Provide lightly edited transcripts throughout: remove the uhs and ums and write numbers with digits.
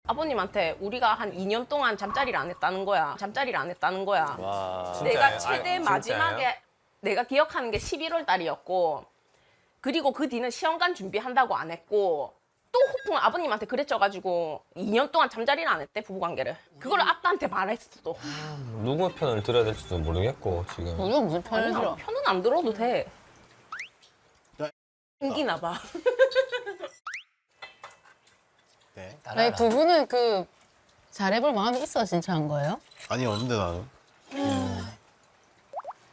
아버님한테 우리가 한 2년 동안 잠자리를 안 했다는 거야. 잠자리를 안 했다는 거야. 와. 내가 최대 아유, 마지막에 내가 기억하는 게 11월 달이었고 그리고 그 뒤는 시험관 준비한다고 안 했고 또 호풍 아버님한테 그랬져가지고 2년 동안 잠자리를 안 했대 부부관계를. 그걸 아빠한테 말했어. 누구 편을 들어야 될지도 모르겠고 지금. 우리가 무슨 편을 들어? 편은 안 들어도 돼. 나- 생기나 봐. 네. 아니 두 분은 그 잘해볼 마음이 있어 진짜 한 거예요? 아니 없는데 나는.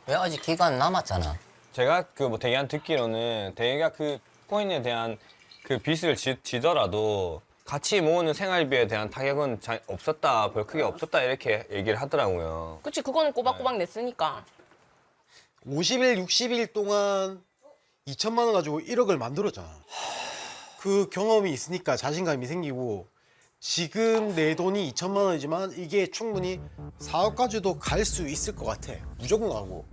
왜 아직 기간 남았잖아. 제가 그 뭐 대기한 듣기로는 대기가 그 코인에 대한 그 빚을 지더라도 같이 모으는 생활비에 대한 타격은 잘 없었다, 별 크게 없었다 이렇게 얘기를 하더라고요. 그치 그거는 꼬박꼬박 냈으니까. 50일, 60일 동안 2천만 원 가지고 1억을 만들었잖아. 그 경험이 있으니까 자신감이 생기고 지금 내 돈이 2천만 원이지만 이게 충분히 4억까지도 갈 수 있을 것 같아. 무조건 가고.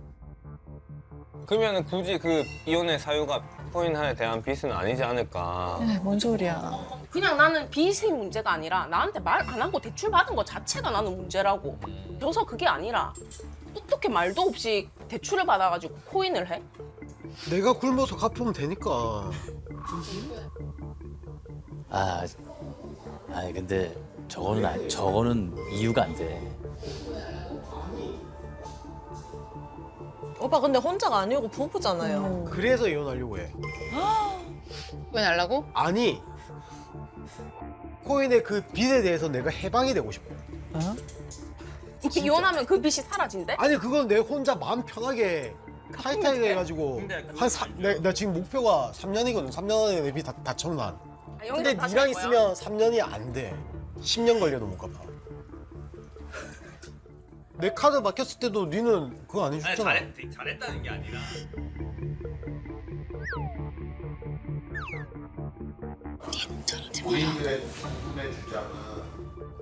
그러면 굳이 그 이혼의 사유가 코인에 대한 빚은 아니지 않을까. 뭔 소리야? 그냥 나는 빚이 문제가 아니라 나한테 말 안 하고 대출 받은 거 자체가 나는 문제라고. 그래서 그게 아니라 어떻게 말도 없이 대출을 받아가지고 코인을 해? 내가 굶어서 갚으면 되니까. 아, 아니 근데 저거는 이유가 안 돼. 오빠 근데 혼자가 아니고 부부잖아요. 그래서 이혼하려고 해. 왜 날라고? 아니. 코인의 그 빚에 대해서 내가 해방이 되고 싶어. 이혼하면 그 빚이 사라진대? 아니 그건 내 혼자 마음 편하게 타이트하게 해가지고 나 지금 목표가 3년이거든. 3년 안에 내 빚 다 청산. 근데 니랑 있으면 3년이 안 돼. 10년 걸려도 못 갚아. 내 카드 막혔을 때도 니는 그거 안 해줬잖아. 잘했다는 게 아니라.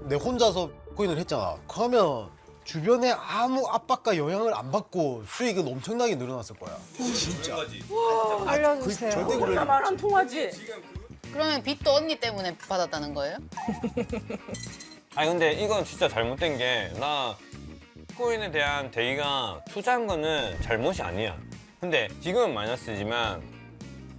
내 혼자서 코인을 했잖아. 그러면 주변에 아무 압박과 영향을 안 받고 수익은 엄청나게 늘어났을 거야. 진짜. 알려주세요. 절대 그럴 일 말 안 통하지? 그러면 빚도 언니 때문에 받았다는 거예요? 아니 근데 이건 진짜 잘못된 게 나 코인에 대한 대의가 투자한 거는 잘못이 아니야. 근데 지금은 마이너스지만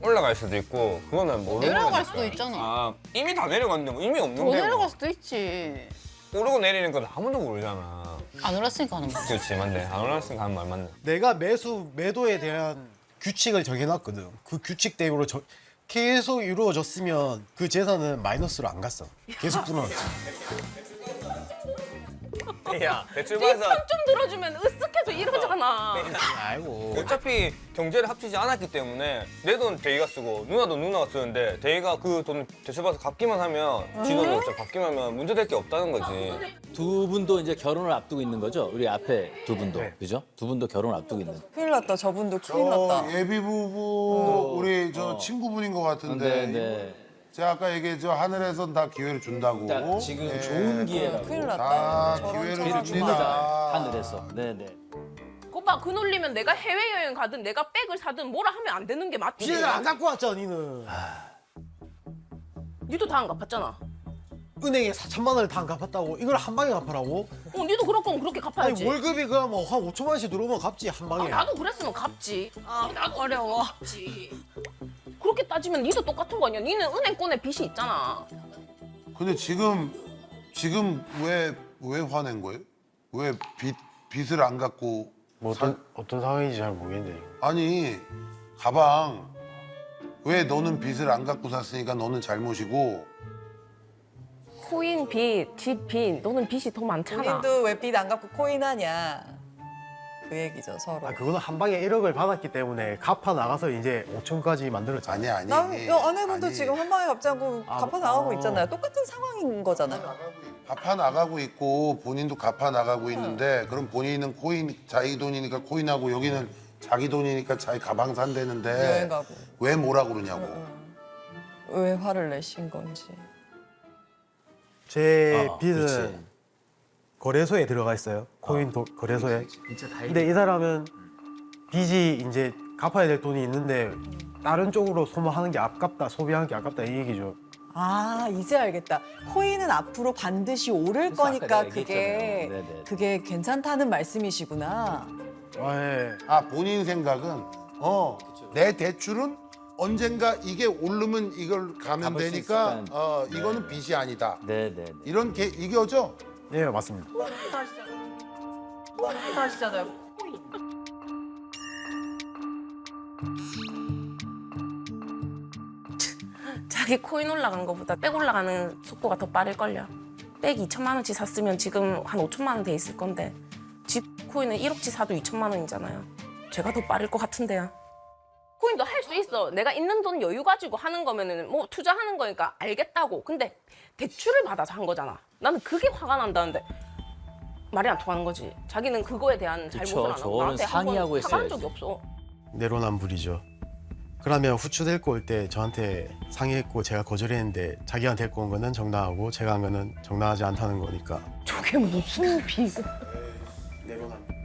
올라갈 수도 있고 그거는 모르는 내려갈 거니까. 수도 있잖아. 아 이미 다 내려갔는데 뭐 이미 더 없는데 내려갈 뭐. 수도 있지. 오르고 내리는 건 아무도 모르잖아. 안 올랐으니까 하는 거지. 그렇지 맞네. 안 올랐으니까 하는 말 맞네. 내가 매도에 대한 규칙을 정해놨거든. 그 규칙대로 계속 이루어졌으면 그 재산은 마이너스로 안 갔어. 계속 불어났지. 야 대출 네 받아서 편 좀 들어주면 으쓱해서 이러잖아. 아이고. 어차피 경제를 합치지 않았기 때문에 내 돈 대의가 쓰고 누나도 누나가 쓰는데 대의가 그 돈 대출받아서 갚기만 하면 지 돈을 어차피 갚기만 하면 문제될 게 없다는 거지. 두 분도 이제 결혼을 앞두고 있는 거죠? 우리 앞에 두 분도, 그죠? 두 분도 결혼을 앞두고 있는. 큰일 났다. 저분도 큰일 났다. 예비 부부 우리 저 친구분인 것 같은데 네. 제가 아까 얘기했죠 하늘에선 다 기회를 준다고. 자, 지금 예. 좋은 기회라고. 큰일 다 났다. 저런 기회를 사람 줍니다. 줍니다. 하늘에서. 네네. 오빠 그 놀리면 내가 해외여행 가든 내가 백을 사든 뭐라 하면 안 되는 게 맞지. 빚을 안 갚고 왔잖아, 니는. 니도 다 안 갚았잖아. 은행에 4천만 원을 다 안 갚았다고. 이걸 한 방에 갚으라고? 니도 그럴 거면 그렇게 아니, 갚아야지. 월급이 그냥 뭐 한 5천만 원씩 들어오면 갚지, 한 방에. 나도 그랬으면 갚지. 나도 어려워. 갚지. 그렇게 따지면 니도 똑같은 거 아니야. 니는 은행권에 빚이 있잖아. 근데 지금 왜 화낸 거예요? 왜 빚을 안 갚고 뭐 어떤 상황인지 잘 모르겠는데. 아니 가방 왜 너는 빚을 안 갚고 샀으니까 너는 잘못이고 코인 빚, 집 빚. 너는 빚이 더 많잖아. 본인도 왜 빚 안 갚고 코인 하냐. 그 얘기죠 서로. 아, 그거는 한 방에 1억을 받았기 때문에 갚아 나가서 이제 5천까지 만들었잖아. 아니 아내분도 아니. 지금 한 방에 갚지 않고 갚아 나가고 있잖아요. 똑같은 상황인 거잖아요. 갚아 나가고 있고 본인도 갚아 나가고 있는데 그럼 본인은 코인 자기 돈이니까 코인하고 여기는 자기 돈이니까 자기 가방 산다는데 여행 가고. 왜 뭐라 그러냐고. 왜 화를 내신 건지. 제 어, 빚은 그렇지. 거래소에 들어가 있어요. 코인 거래소에. 진짜 다 근데 이 사람은 빚이 이제 갚아야 될 돈이 있는데 다른 쪽으로 소모하는 게 아깝다, 소비하는 게 아깝다 이 얘기죠. 아, 이제 알겠다. 코인은 앞으로 반드시 오를 그래서 아까 거니까 내가 그게 얘기했잖아요. 네네. 그게 괜찮다는 말씀이시구나. 예. 아 본인 생각은 내 대출은 언젠가 이게 오르면 이걸 가면 갚을 수 되니까 있을까? 이거는 빚이 아니다. 네네. 이런 게 이거죠? 예, 맞습니다. 하시잖아요. 자기 코인 올라간 거보다 백 올라가는 속도가 더 빠를걸요. 백 2천만 원치 샀으면 지금 한 5천만 원 돼 있을 건데 집 코인은 1억치 사도 2천만 원이잖아요. 제가 더 빠를 것 같은데요. 코인도 할 수 있어. 내가 있는 돈 여유 가지고 하는 거면은 뭐 투자하는 거니까 알겠다고. 근데 대출을 받아서 한 거잖아. 나는 그게 화가 난다는데 말이 안 통하는 거지. 자기는 그거에 대한 잘못을 안 하고 저거는 나한테 상의하고 한번 화난 했어야지. 적이 없어. 내로남불이죠. 그러면 후추 데리고 올 때 저한테 상의했고 제가 거절했는데 자기가 데리고 온 거는 정당하고 제가 한 거는 정당하지 않다는 거니까. 저게 무슨 비극. 내로남불.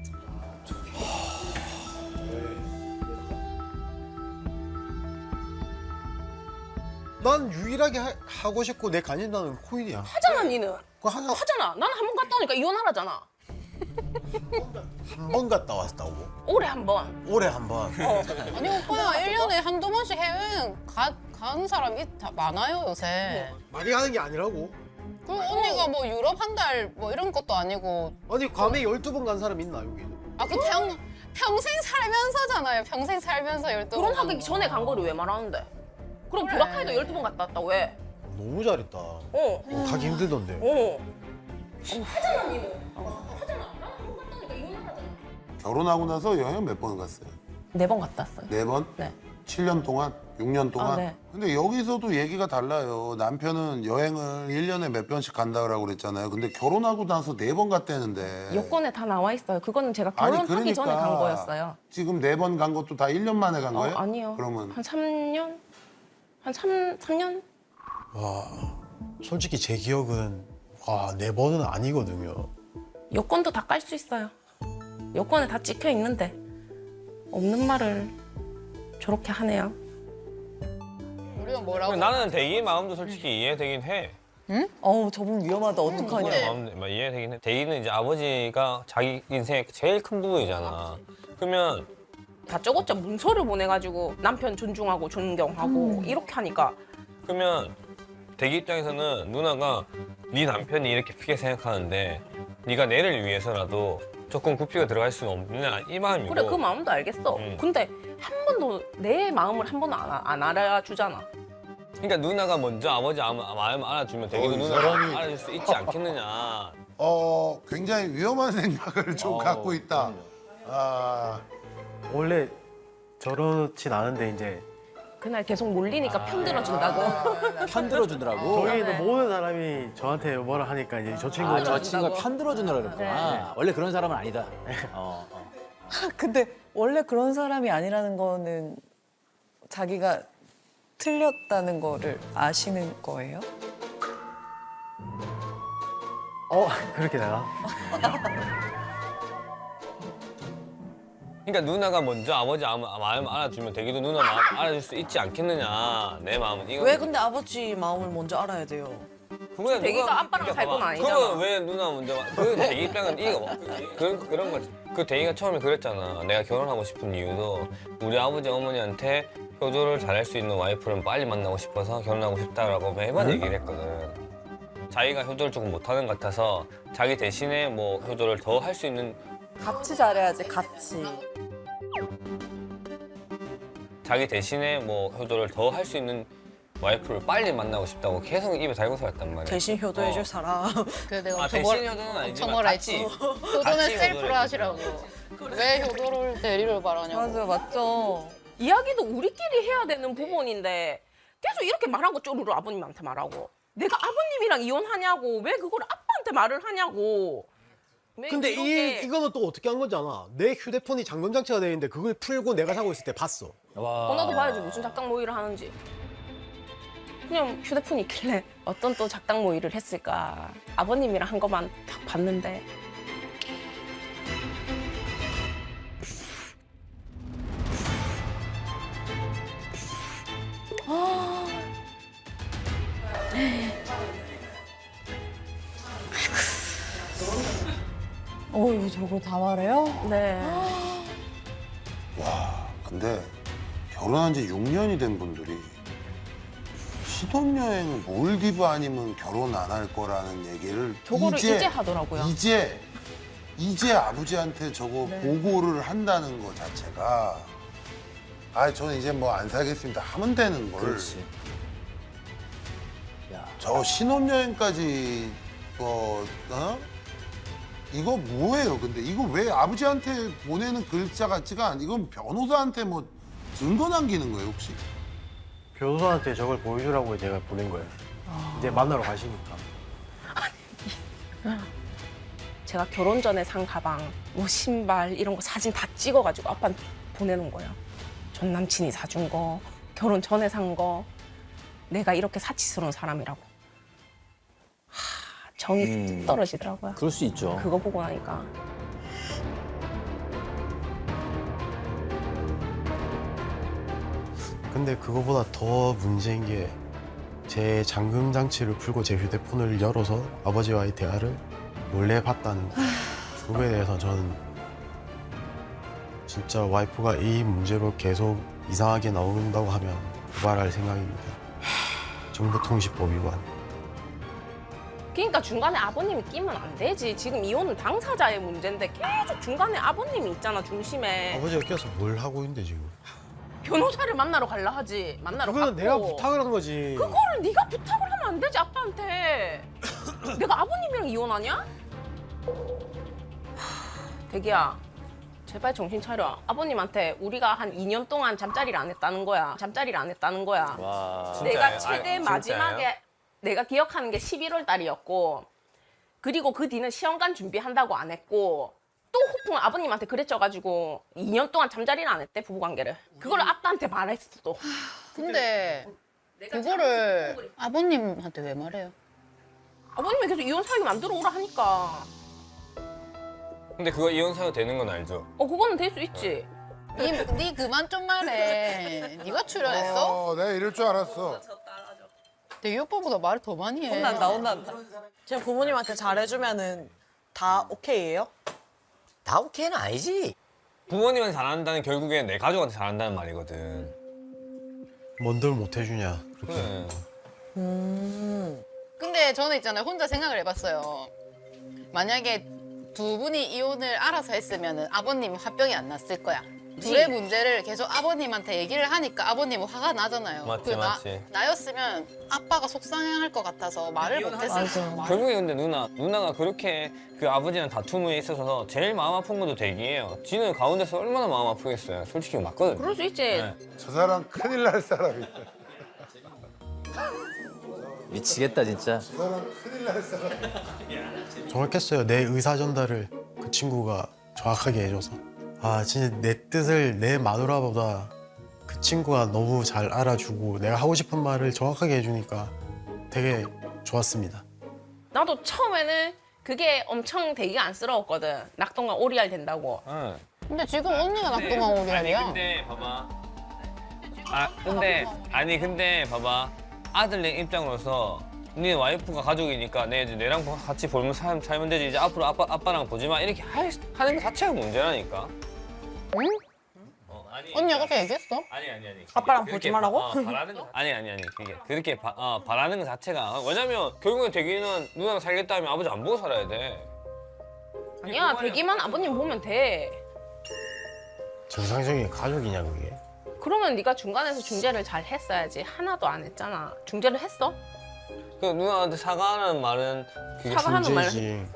난 유일하게 하고 싶고 내 관심사는 코인이야. 하잖아 니는. 그거 하나 하잖아. 나는 한 번 갔다 오니까 이혼하라잖아. 한 번 갔다 왔다고. 올해 한 번. 올해 한 번. 아니 오빠야 1년에 한두 번씩 해외여행 가는 사람이 다 많아요 요새. 많이 가는 게 아니라고. 그리고 언니가 뭐 유럽 한 달 뭐 이런 것도 아니고 아니 괌에 12번 간 사람 있나 여기? 아 그 평생 살면서잖아요. 평생 살면서 12번. 결혼하기 전에 간 거를 왜 말하는데? 그럼 그래. 보라카이도 12번 갔다 왔다 왜? 너무 잘했다. 가기 힘들던데. 하잖아 니는. 하잖아. 나는 한 번 갔다 오니까 이혼하라잖아. 결혼하고 나서 여행 몇 번 갔어요? 4번 갔다 왔어요. 4번? 네. 7년 동안? 6년 동안? 아, 네. 근데 여기서도 얘기가 달라요. 남편은 여행을 1년에 몇 번씩 간다고 그랬잖아요. 근데 결혼하고 나서 4번 갔다는데. 여권에 다 나와 있어요. 그거는 제가 아니, 결혼하기 전에 그러니까 간 거였어요. 지금 4번 간 것도 다 1년 만에 간 거예요? 아니요. 그러면 한 3년? 한 3년? 솔직히 제 기억은 4번은 아니거든요. 여권도 다 깔 수 있어요. 여권에 다 찍혀 있는데 없는 말을 저렇게 하네요. 우리가 뭐라고? 나는 대기의 마음도 솔직히 이해되긴 해. 저분 위험하다. 어떡하냐. 그거는 마음 막 이해되긴 해. 대기는 이제 아버지가 자기 인생의 제일 큰 부분이잖아. 그러면 다짜고짜 문서를 보내가지고 남편 존중하고 존경하고 이렇게 하니까 그러면 대기 입장에서는 누나가 네 남편이 이렇게 크게 생각하는데 네가 내를 위해서라도 조금 굽히가 들어갈 수는 없느냐 이 마음이고. 그래 그 마음도 알겠어. 근데 한 번도 내 마음을 한 번도 안 알아주잖아. 그러니까 누나가 먼저 아버지 마음 알아주면 대기도 이 누나가 사람이- 알아줄 수 있지 않겠느냐. 굉장히 위험한 생각을 좀 갖고 있다. 아, 원래 저렇진 않은데 이제 그날 계속 몰리니까 편들어준다고. 편 들어주느라고. 저희는 모든 사람이 저한테 뭐라 하니까 이제 저 친구는 저 친구가 편 들어주느라 그랬구나. 원래 그런 사람은 아니다. 근데 원래 그런 사람이 아니라는 거는 자기가 틀렸다는 거를 아시는 거예요? 그렇게 내가 그러니까 누나가 먼저 아버지 마음 알아주면 대기도 누나 마음 알아줄 수 있지 않겠느냐. 내 마음은 이거. 왜 근데 아버지 마음을 먼저 알아야 돼요? 그거야 대기가 누가- 아빠랑 그러니까 살 건 봐봐. 아니잖아. 그건 왜 누나 먼저 그 대기 입장은 이거 그런 거지. 그 대기가 처음에 그랬잖아. 내가 결혼하고 싶은 이유도 우리 아버지 어머니한테 효도를 잘할 수 있는 와이프를 빨리 만나고 싶어서 결혼하고 싶다라고 매번 얘기를 했거든. 자기가 효도를 조금 못하는 것 같아서 자기 대신에 뭐 효도를 더 할 수 있는 같이 잘해야지, 같이. 자기 대신에 뭐 효도를 더 할 수 있는 와이프를 빨리 만나고 싶다고 계속 입에 달고 살았단 말이야. 대신 효도해줄 사람. 그래 내가 아, 엄청 대신 효도는 아니지만 뭐라 했지. 같이 효도는 같이 셀프로 효도를 하시라고. 왜 효도를 대리를 바라냐고. 맞아요, 맞죠. 이야기도 우리끼리 해야 되는 부분인데 계속 이렇게 말한 거 쪼르르 아버님한테 말하고 내가 아버님이랑 이혼하냐고 왜 그걸 아빠한테 말을 하냐고. 왜 근데 이렇게- 이거는 또 어떻게 한 거잖아. 내 휴대폰이 잠금 장치가 되어 있는데 그걸 풀고 내가 자고 있을 때 봤어. 와. 나도 봐야지 무슨 작당 모의를 하는지. 그냥 휴대폰이 있길래 어떤 또 작당 모의를 했을까. 아버님이랑 한 것만 딱 봤는데 이거 저거 다 말해요? 네. 근데 결혼한 지 6년이 된 분들이 신혼여행을 몰디브 아니면 결혼 안 할 거라는 얘기를 저거를 이제 하더라고요. 이제 아버지한테 저거 보고를 한다는 거 자체가 저는 이제 뭐 안 살겠습니다 하면 되는 걸 그렇지. 야, 저 신혼여행까지 이거 뭐예요? 근데 이거 왜 아버지한테 보내는 글자 같지가 않? 이건 변호사한테 뭐 증거 남기는 거예요 혹시? 변호사한테 저걸 보여주라고 제가 보낸 거예요. 이제 만나러 가시니까. 제가 결혼 전에 산 가방, 뭐 신발 이런 거 사진 다 찍어가지고 아빠한테 보내는 거예요. 전 남친이 사준 거, 결혼 전에 산 거, 내가 이렇게 사치스러운 사람이라고. 정이 뚝 떨어지더라고요. 그럴 수 있죠. 그거 보고 나니까. 근데 그거보다 더 문제인 게 제 잠금 장치를 풀고 제 휴대폰을 열어서 아버지와의 대화를 몰래 봤다는 거. 그거에 대해서 저는 진짜 와이프가 이 문제로 계속 이상하게 나온다고 하면 고발할 생각입니다. 정보통신법 위반. 그러니까 중간에 아버님이 끼면 안 되지. 지금 이혼은 당사자의 문제인데 계속 중간에 아버님이 있잖아, 중심에. 아버지가 껴서 뭘 하고 있는데 지금? 변호사를 만나러 갈라 하지. 만나러 그거는 갔고. 내가 부탁을 한 거지. 그거를 네가 부탁을 하면 안 되지, 아빠한테. 내가 아버님이랑 이혼하냐? 대기야, 제발 정신 차려. 아버님한테 우리가 한 2년 동안 잠자리를 안 했다는 거야. 잠자리를 안 했다는 거야. 와. 내가 진짜예요? 최대 진짜예요? 마지막에 내가 기억하는 게 11월 달이었고, 그리고 그 뒤는 시험관 준비한다고 안 했고, 또 호풍 아버님한테 그랬져가지고 2년 동안 잠자리를 안 했대, 부부관계를. 그거를 아빠한테 말했어 또. 근데 그거를 아버님한테 왜 말해요? 아버님이 계속 이혼 사유 만들어 오라 하니까. 근데 그거 이혼 사유 되는 건 알죠? 그거는 될 수 있지. 네 그만 좀 말해. 네가 출연했어? 내가 이럴 줄 알았어. 대기 오빠보다 말을 더 많이 해. 혼난다. 제 부모님한테 잘해주면은 다 오케이예요? 다 오케이는 아니지. 부모님은 잘한다는 결국엔 내 가족한테 잘한다는 말이거든. 뭔들 못 해주냐. 그렇게. 그래. 근데 저는 있잖아요. 혼자 생각을 해봤어요. 만약에 두 분이 이혼을 알아서 했으면 아버님은 화병이 안 났을 거야. 둘의 문제를 계속 아버님한테 얘기를 하니까 아버님은 화가 나잖아요. 맞지, 맞지. 나였으면 아빠가 속상해할 것 같아서 말을 못했을 거야. 결국에 근데 누나가 그렇게 그 아버지랑 다툼에 있어서 제일 마음 아픈 것도 대기예요. 지는 가운데서 얼마나 마음 아프겠어요. 솔직히 맞거든. 그럴 수 있지. 네. 저 사람 큰일 날 사람이야. 미치겠다 진짜. 정확했어요. 내 의사 전달을 그 친구가 정확하게 해줘서. 진짜 내 뜻을 내 마누라보다 그 친구가 너무 잘 알아주고 내가 하고 싶은 말을 정확하게 해주니까 되게 좋았습니다. 나도 처음에는 그게 엄청 되기가 안쓰러웠거든. 낙동강 오리알 된다고. 응. 근데 지금 언니가 낙동강 오리알이야. 근데 봐봐. 근데 봐봐. 아들네 입장으로서 네 와이프가 가족이니까 내랑 같이 보면 살면 되지. 이제 앞으로 아빠랑 보지 마. 이렇게 하는 것 자체가 문제라니까. 응? 언니가 그렇게 얘기했어? 아니. 아빠랑 그렇게 보지 말라고? 바라는 거 아니. 그게 그렇게 바라는 것 자체가 왜냐면 결국에 대기는 누나랑 살겠다 하면 아버지 안 보고 살아야 돼. 아니야, 되기만 아버님 보면 돼. 정상적인 가족이냐 그게? 그러면 네가 중간에서 중재를 잘 했어야지. 하나도 안 했잖아. 중재를 했어? 그 누나한테 사과하는 말은 그게 사과하는 말. 문제지.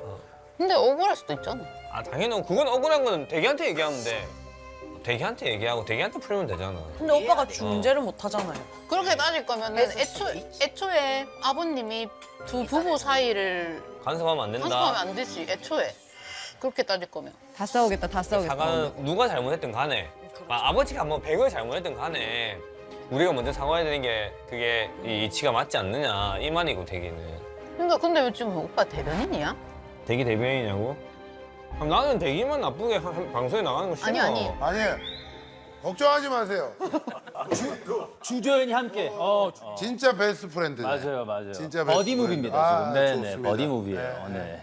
근데 억울할 수도 있잖아. 당연히 그건 억울한 거는 대기한테 얘기하면 돼. 대기한테 얘기하고 대기한테 풀면 되잖아. 근데 오빠가 중재를 못 하잖아요. 그렇게 따질 거면은 애초에 아버님이 두 부부 사이를 간섭하면 안 된다. 간섭하면 안 되지. 애초에 그렇게 따질 거면. 다 싸우겠다, 다 싸우겠다. 사과는 누가 잘못했든 간에 아버지가 뭐 100을 잘못했든 간에 우리가 먼저 사과해야 되는 게 그게 이 이치가 맞지 않느냐 이 말이고 대기는. 근데 왜 지금 오빠 대변인이야? 대기 대변이냐고? 그럼 나는 대기만 나쁘게 방송에 나가는 거 싫어. 아니. 아니, 걱정하지 마세요. 주조연이 함께. 진짜 베스트 프렌드네. 맞아요. 진짜 버디 베스트 무비입니다 프렌드. 지금. 네네. 좋습니다. 버디 무비예요. 네.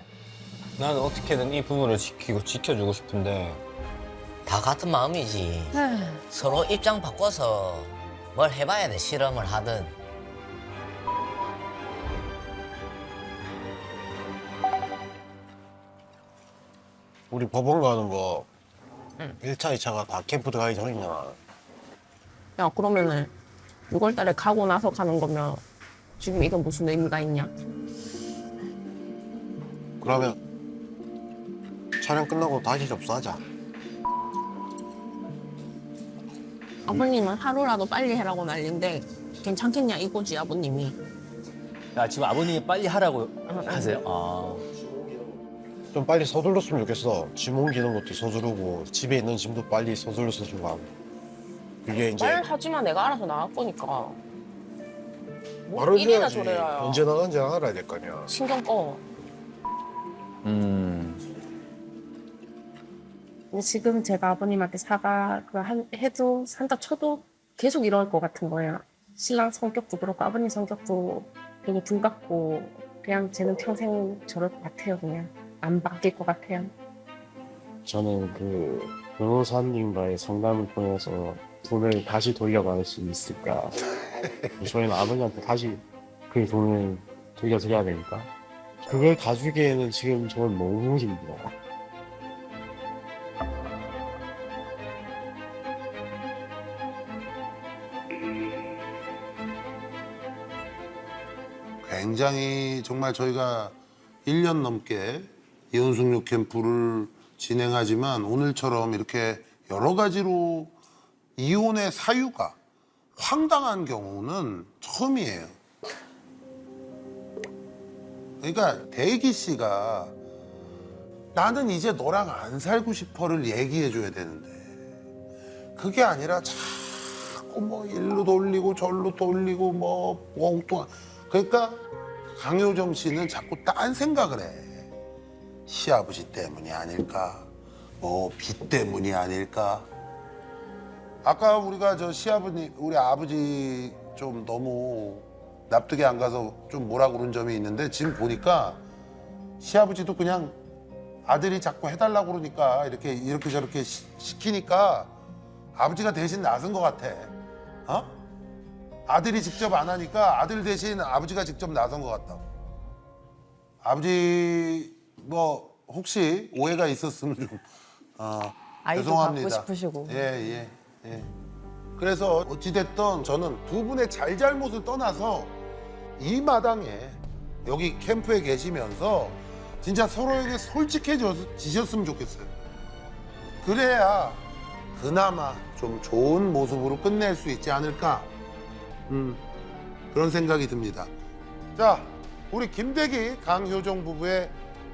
나는 어떻게든 이 부부를 지켜주고 싶은데 다 같은 마음이지. 서로 입장 바꿔서 뭘 해봐야 돼. 실험을 하든. 우리 법원 가는 거 1차, 2차가 다 캠프 들어가기 전이잖아. 야, 그러면은 6월 달에 가고 나서 가는 거면 지금 이게 무슨 의미가 있냐? 그러면 촬영 끝나고 다시 접수하자. 아버님은 하루라도 빨리 해라고 난리인데 괜찮겠냐 이거지 아버님이. 야, 지금 아버님이 빨리 하라고 하세요? 아. 좀 빨리 서둘렀으면 좋겠어. 짐 옮기는 것도 서두르고 집에 있는 짐도 빨리 서둘러서 주고 하고. 그게 이제 말하지만 내가 알아서 나갈 거니까. 뭐 말을 이래라 해야지. 저래라. 언제 나간지 알아야 될 거 아니야. 신경 꺼. 근데 지금 제가 아버님한테 사과 해도 산다 쳐도 계속 이럴 것 같은 거예요. 신랑 성격도 그렇고 아버님 성격도 되게 불같고 그냥 쟤는 평생 저럴 것 같아요. 그냥 안 바뀔 것 같아요. 저는 그 변호사님과의 상담을 통해서 돈을 다시 돌려받을 수 있을까? 저희는 아버지한테 다시 그 돈을 돌려드려야 되니까 그걸 다 주기에는 지금 저는 너무 힘들어요. 굉장히 정말 저희가 1년 넘게 이혼숙녀 캠프를 진행하지만 오늘처럼 이렇게 여러 가지로 이혼의 사유가 황당한 경우는 처음이에요. 그러니까 대기 씨가 나는 이제 너랑 안 살고 싶어를 얘기해 줘야 되는데 그게 아니라 자꾸 뭐 일로 돌리고 절로 돌리고 뭐 엉뚱한 그러니까 강효정 씨는 자꾸 딴 생각을 해. 시아버지 때문이 아닐까? 뭐 빚 때문이 아닐까? 아까 우리가 저 시아버님, 우리 아버지 좀 너무 납득이 안 가서 좀 뭐라 그런 점이 있는데 지금 보니까 시아버지도 그냥 아들이 자꾸 해달라고 그러니까 이렇게 저렇게 시키니까 아버지가 대신 나선 것 같아. 어? 아들이 직접 안 하니까 아들 대신 아버지가 직접 나선 것 같다. 아버지 뭐 혹시 오해가 있었으면 좀 아이도 죄송합니다. 갖고 싶으시고. 예. 그래서 어찌됐든 저는 두 분의 잘잘못을 떠나서 이 마당에 여기 캠프에 계시면서 진짜 서로에게 솔직해지셨으면 좋겠어요. 그래야 그나마 좀 좋은 모습으로 끝낼 수 있지 않을까. 그런 생각이 듭니다. 자, 우리 김대기, 강효정 부부의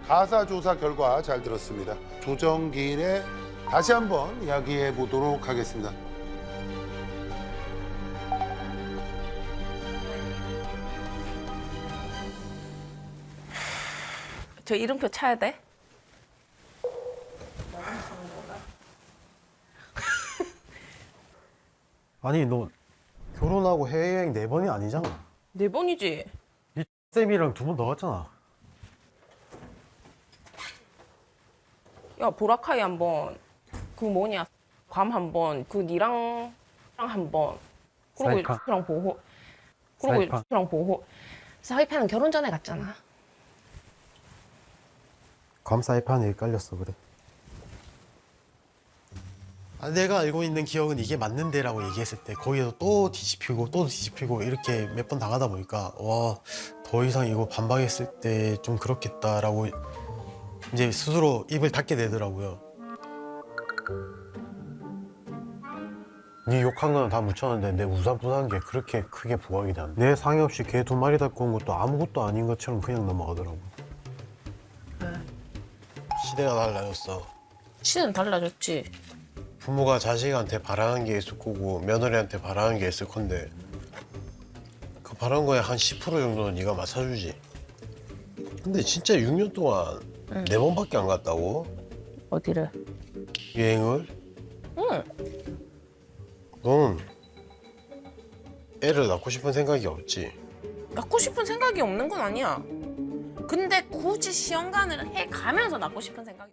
가사조사 결과 잘 들었습니다. 조정길에 다시 한번 이야기해 보도록 하겠습니다. 저 이름표 차야 돼? 아니 너 결혼하고 해외여행 4번이 아니잖아. 4번이지. 쌤이랑 2번 더 갔잖아. 야, 보라카이 한 번. 그 뭐냐. 괌 한 번. 그 니랑 한 번. 그리고 사이판. 랑 보호. 그리고 사이판. 랑 보호. 사이판은 결혼 전에 갔잖아. 괌 사이판에 헷갈렸어 그래. 내가 알고 있는 기억은 이게 맞는데라고 얘기했을 때 거기서 또 뒤집히고 이렇게 몇 번 당하다 보니까 와, 더 이상 이거 반박했을 때 좀 그렇겠다라고 이제 스스로 입을 닫게 되더라고요. 네 욕한 거는 다 묻혔는데 내 우산 부산 게 그렇게 크게 부각이 돼. 내 상의 없이 개 2마리 데리고 온 것도 아무것도 아닌 것처럼 그냥 넘어가더라고. 시대가 달라졌어. 시는 달라졌지. 부모가 자식한테 바라는 게 있을 거고 며느리한테 바라는 게 있을 건데 그 바라는 거에 한 10% 정도는 네가 맞춰주지. 근데 진짜 6년 동안 4번밖에 안 갔다고? 어디를? 여행을? 응. 넌 애를 낳고 싶은 생각이 없지? 낳고 싶은 생각이 없는 건 아니야. 근데 굳이 시험관을 해 가면서 낳고 싶은 생각이